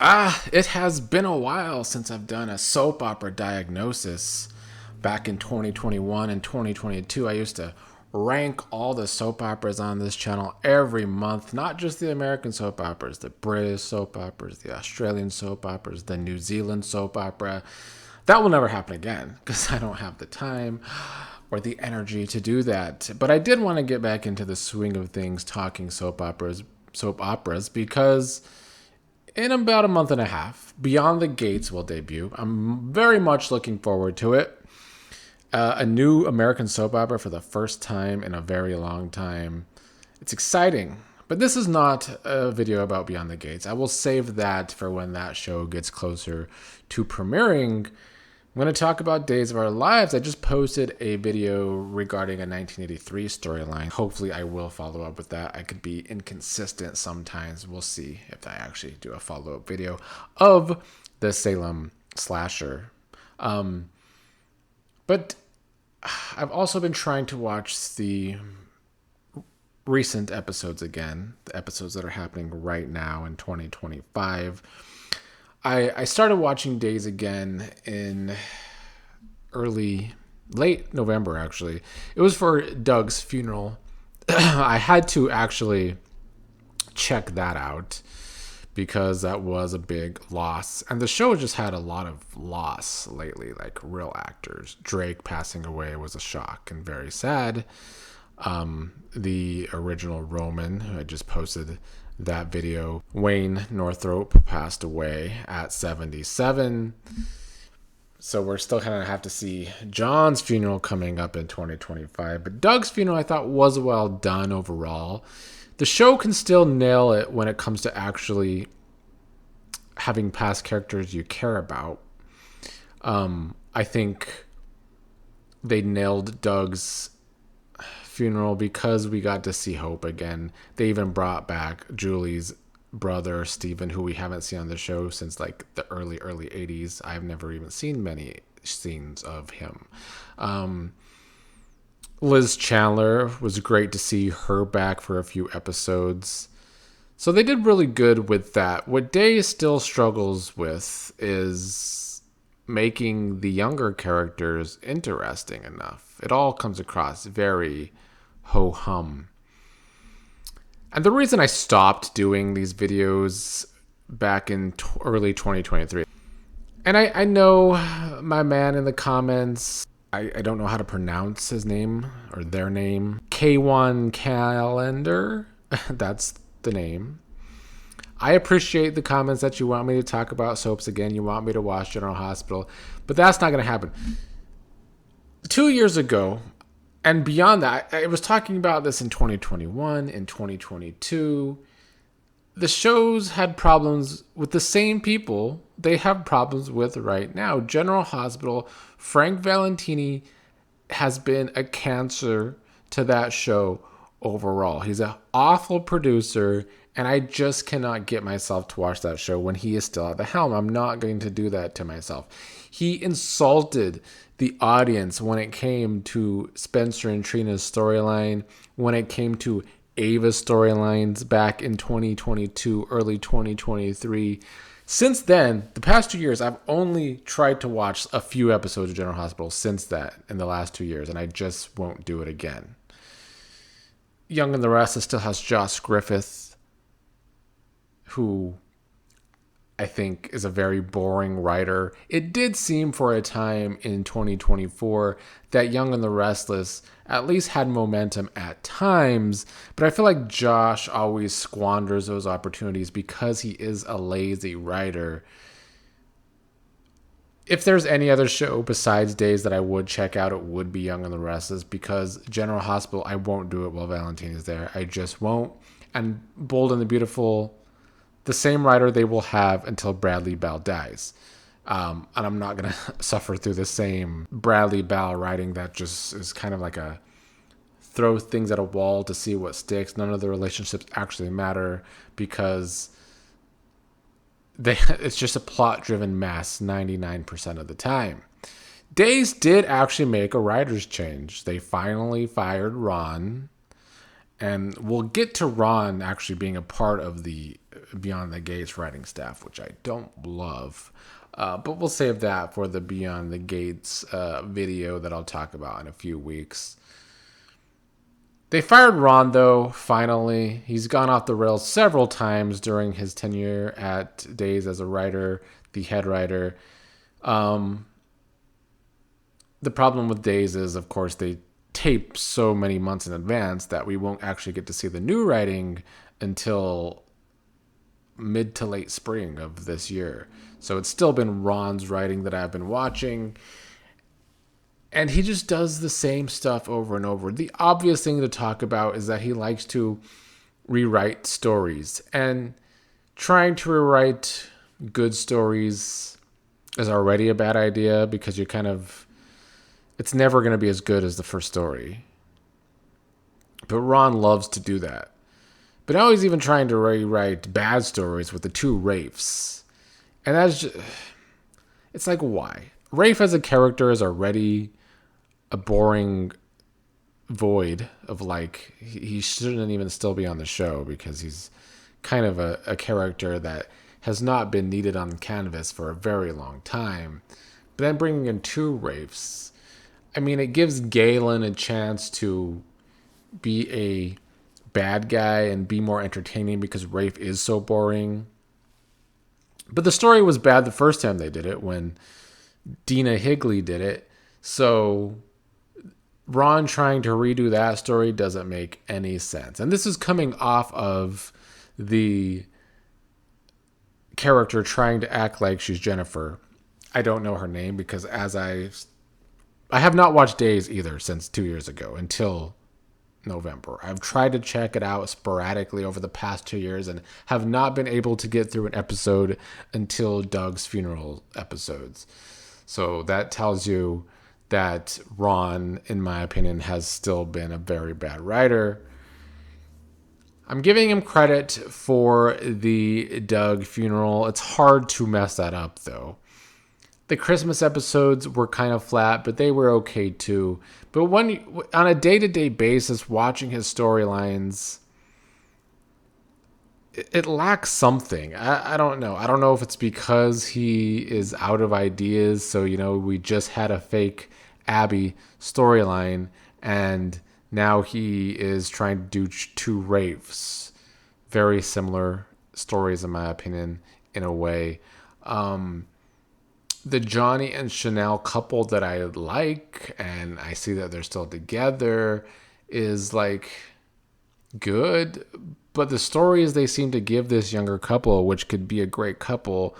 It has been a while since I've done a soap opera diagnosis. Back in 2021 and 2022, I used to rank all the soap operas on this channel every month, not just the American soap operas, the British soap operas, the Australian soap operas, the New Zealand soap opera. That will never happen again because I don't have the time or the energy to do that. But I did want to get back into the swing of things talking soap operas because in about a month and a half, Beyond the Gates will debut. I'm very much looking forward to it. A new American soap opera for the first time in a very long time. It's exciting. But this is not a video about Beyond the Gates. I will save that for when that show gets closer to premiering. I'm going to talk about Days of Our Lives. I just posted a video regarding a 1983 storyline. Hopefully I will follow up with that. I could be inconsistent sometimes. We'll see if I actually do a follow-up video of the Salem slasher. But I've also been trying to watch the recent episodes again, the episodes that are happening right now in 2025. I started watching Days again in late November, actually. It was for Doug's funeral. I had to actually check that out because that was a big loss. And the show just had a lot of loss lately, like real actors. Drake passing away was a shock and very sad. The original Roman, I just posted that video. Wayne Northrop passed away at 77. So we're still kind of have to see John's funeral coming up in 2025. But Doug's funeral I thought was well done overall. The show can still nail it when it comes to actually having past characters you care about. I think they nailed Doug's funeral because we got to see Hope again. They even brought back Julie's brother Stephen, who we haven't seen on the show since like the early 80s. I've never even seen many scenes of him. Liz Chandler, was great to see her back for a few episodes. So they did really good with that. What Day still struggles with is making the younger characters interesting enough. It all comes across very ho-hum. And the reason I stopped doing these videos back in early 2023, and I know my man in the comments, I don't know how to pronounce his name or their name. K1 Calendar, that's the name. I appreciate the comments that you want me to talk about soaps again. You want me to watch General Hospital, but that's not going to happen. 2 years ago, and beyond that, I was talking about this in 2021, in 2022. The shows had problems with the same people they have problems with right now. General Hospital, Frank Valentini has been a cancer to that show overall. He's an awful producer, and I just cannot get myself to watch that show when he is still at the helm. I'm not going to do that to myself. He insulted the audience when it came to Spencer and Trina's storyline, when it came to Ava's storylines back in 2022, early 2023. Since then, the past 2 years, I've only tried to watch a few episodes of General Hospital since that in the last 2 years, and I just won't do it again. Young and the Restless still has Josh Griffith, who I think is a very boring writer. It did seem for a time in 2024 that Young and the Restless at least had momentum at times, but I feel like Josh always squanders those opportunities because he is a lazy writer. If there's any other show besides Days that I would check out, it would be Young and the Restless, because General Hospital, I won't do it while Valentine is there. I just won't. And Bold and the Beautiful, the same writer they will have until Bradley Bell dies. And I'm not going to suffer through the same Bradley Bell writing that just is kind of like a throw things at a wall to see what sticks. None of the relationships actually matter because it's just a plot-driven mess 99% of the time. Days did actually make a writer's change. They finally fired Ron. And we'll get to Ron actually being a part of the Beyond the Gates writing staff, which I don't love. But we'll save that for the Beyond the Gates video that I'll talk about in a few weeks. They fired Ron, though, finally. He's gone off the rails several times during his tenure at Days as a writer, the head writer. The problem with Days is, of course, they tape so many months in advance that we won't actually get to see the new writing until mid to late spring of this year. So it's still been Ron's writing that I've been watching. And he just does the same stuff over and over. The obvious thing to talk about is that he likes to rewrite stories. And trying to rewrite good stories is already a bad idea because it's never going to be as good as the first story. But Ron loves to do that. But now he's even trying to rewrite bad stories with the Two Rafes. And it's like, why? Rafe as a character is already a boring void of he shouldn't even still be on the show because he's kind of a character that has not been needed on canvas for a very long time. But then bringing in Two Rafes, I mean, it gives Galen a chance to be a bad guy and be more entertaining because Rafe is so boring. But the story was bad the first time they did it when Dina Higley did it. So Ron trying to redo that story doesn't make any sense. And this is coming off of the character trying to act like she's Jennifer. I don't know her name because I have not watched Days either since 2 years ago until November. I've tried to check it out sporadically over the past 2 years and have not been able to get through an episode until Doug's funeral episodes. So that tells you that Ron, in my opinion, has still been a very bad writer. I'm giving him credit for the Doug funeral. It's hard to mess that up, though. The Christmas episodes were kind of flat, but they were okay, too. But on a day-to-day basis, watching his storylines, it lacks something. I don't know. I don't know if it's because he is out of ideas. So, we just had a fake Abby storyline, and now he is trying to do Two Rafes. Very similar stories, in my opinion, in a way. The Johnny and Chanel couple that I like, and I see that they're still together, is good. But the stories they seem to give this younger couple, which could be a great couple,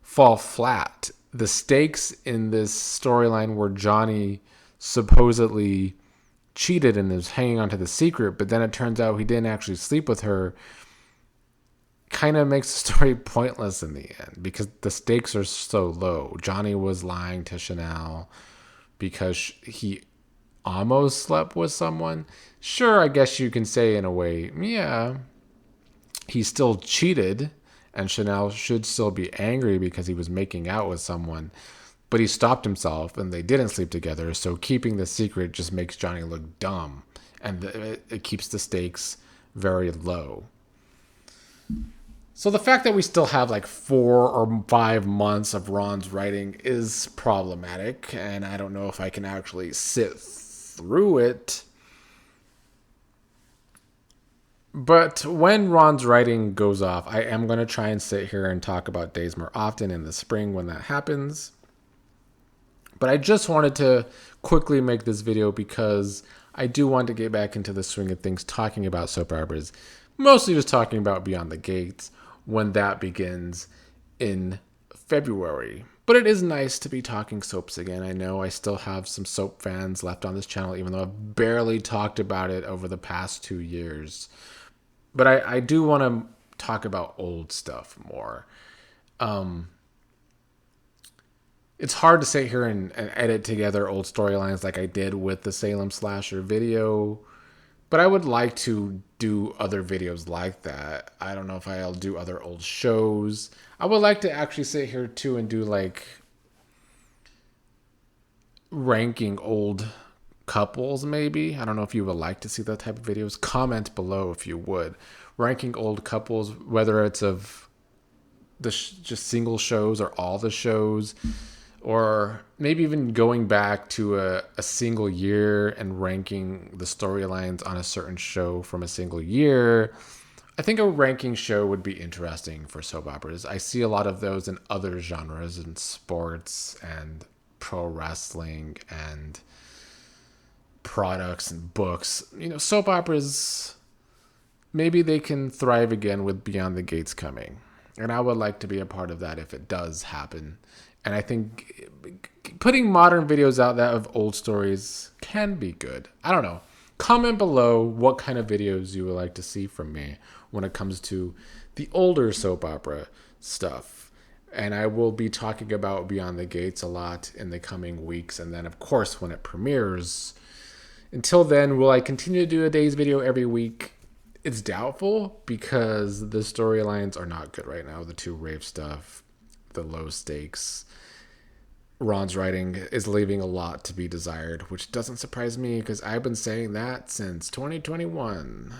fall flat. The stakes in this storyline where Johnny supposedly cheated and is hanging on to the secret, but then it turns out he didn't actually sleep with her, kind of makes the story pointless in the end because the stakes are so low. Johnny was lying to Chanel because he almost slept with someone. Sure, I guess you can say in a way, yeah, he still cheated, and Chanel should still be angry because he was making out with someone, but he stopped himself and they didn't sleep together. So keeping the secret just makes Johnny look dumb, and it keeps the stakes very low. So the fact that we still have 4 or 5 months of Ron's writing is problematic, and I don't know if I can actually sit through it. But when Ron's writing goes off, I am going to try and sit here and talk about Days more often in the spring when that happens. But I just wanted to quickly make this video because I do want to get back into the swing of things talking about soap operas. Mostly just talking about Beyond the Gates when that begins in February. But it is nice to be talking soaps again. I know I still have some soap fans left on this channel, even though I've barely talked about it over the past 2 years. But I do want to talk about old stuff more. It's hard to sit here and edit together old storylines like I did with the Salem Slasher video. But I would like to do other videos like that. I don't know if I'll do other old shows. I would like to actually sit here too and do ranking old couples maybe. I don't know if you would like to see that type of videos. Comment below if you would. ranking old couples, whether it's of just single shows or all the shows, or maybe even going back to a single year and ranking the storylines on a certain show from a single year. I think a ranking show would be interesting for soap operas. I see a lot of those in other genres, in sports and pro wrestling and products and books. Soap operas, maybe they can thrive again with Beyond the Gates coming. And I would like to be a part of that if it does happen. And I think putting modern videos out that of old stories can be good. I don't know. Comment below what kind of videos you would like to see from me when it comes to the older soap opera stuff. And I will be talking about Beyond the Gates a lot in the coming weeks. And then, of course, when it premieres. Until then, will I continue to do a day's video every week? It's doubtful because the storylines are not good right now. The Two Rafes stuff, the low stakes. Ron's writing is leaving a lot to be desired, which doesn't surprise me because I've been saying that since 2021.